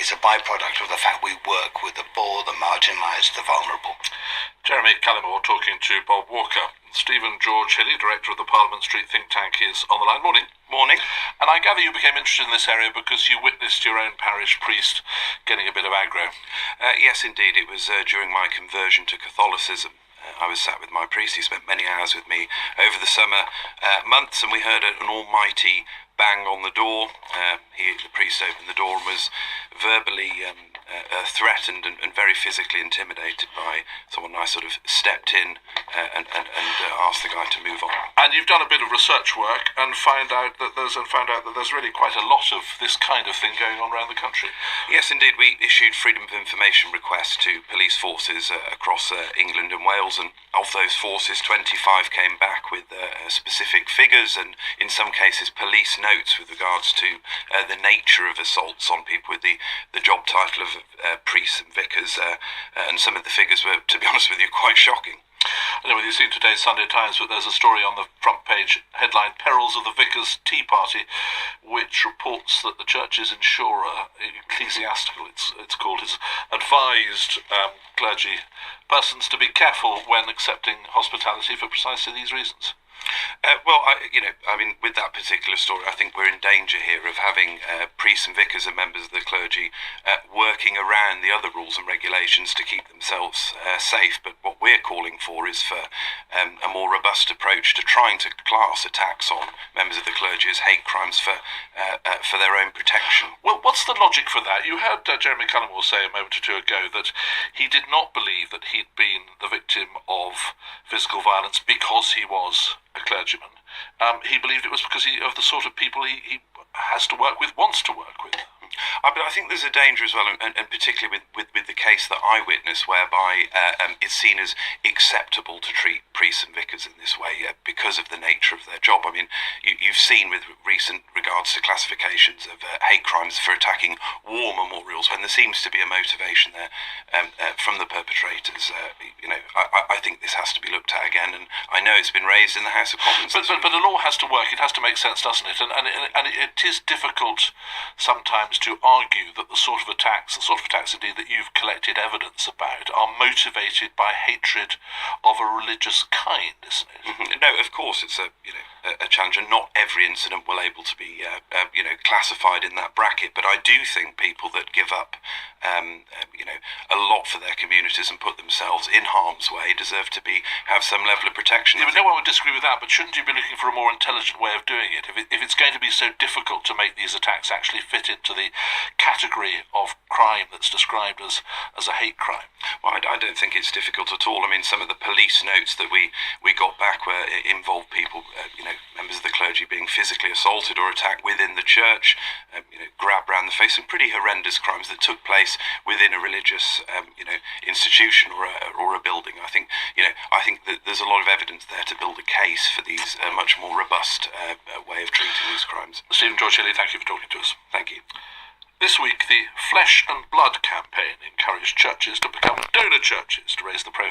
it's a byproduct of the fact we work with the poor, the marginalised, the vulnerable. Jeremy Cullimore talking to Bob Walker. Stephen George-Hilley, director of the Parliament Street think tank, is on the line. Morning. Morning. And I gather you became interested in this area because you witnessed your own parish priest getting a bit of aggro. Yes, indeed. It was during my conversion to Catholicism. I was sat with my priest. He spent many hours with me over the summer months, and we heard an almighty bang on the door. The priest opened the door and was verbally threatened and very physically intimidated by someone. I sort of stepped in and asked the guy to move on. And you've done a bit of research work and found out that there's really quite a lot of this kind of thing going on around the country. Yes, indeed. We issued freedom of information requests to police forces across England and Wales, and of those forces, 25 came back with specific figures and, in some cases, police notes with regards to the nature of assaults on people with the job title of priests and vicars, and some of the figures were, to be honest with you, quite shocking. I don't know whether you've seen today's Sunday Times, but there's a story on the front page headline, Perils of the Vicar's Tea Party, which reports that the church's insurer, ecclesiastical it's called, has advised clergy persons to be careful when accepting hospitality for precisely these reasons. With that particular story, I think we're in danger here of having priests and vicars and members of the clergy working around the other rules and regulations to keep themselves safe. But what we're calling for is for a more robust approach to trying to class attacks on members of the clergy as hate crimes for their own protection. Well, what's the logic for that? You heard Jeremy Cullimore say a moment or two ago that he did not believe that he'd been the victim of physical violence because he was a clergyman. He believed it was because of the sort of people he has to work with, wants to work with. But I think there's a danger as well, and particularly with the case that I witnessed, whereby it's seen as acceptable to treat priests and vicars in this way because of the nature of their job. I mean, you've seen with recent regards to classifications of hate crimes for attacking war memorials, when there seems to be a motivation there from the perpetrators. I think this has to be looked at again, and I know it's been raised in the House of Commons. But the law has to work. It has to make sense, doesn't it? And it is difficult sometimes to argue that the sort of attacks indeed that you've collected evidence about, are motivated by hatred of a religious kind, isn't it? Mm-hmm. No, of course it's a challenge, and not every incident will able to be classified in that bracket. But I do think people that give up a lot for their communities and put themselves in harm's way deserve to have some level of protection. Yeah, but no one would disagree with that. But shouldn't you be looking for a more intelligent way of doing it? If it's going to be so difficult to make these attacks actually fit into the category of crime that's described as a hate crime? Well, I don't think it's difficult at all. I mean, some of the police notes that we got back were involved people, members of the clergy being physically assaulted or attacked within the church, grabbed around the face, some pretty horrendous crimes that took place within a religious, institution or a building. I think that there's a lot of evidence there to build a case for these much more robust way of treating these crimes. Stephen George-Hilley, thank you for talking to us. Thank you. This week, the Flesh and Blood campaign encouraged churches to become donor churches to raise the profile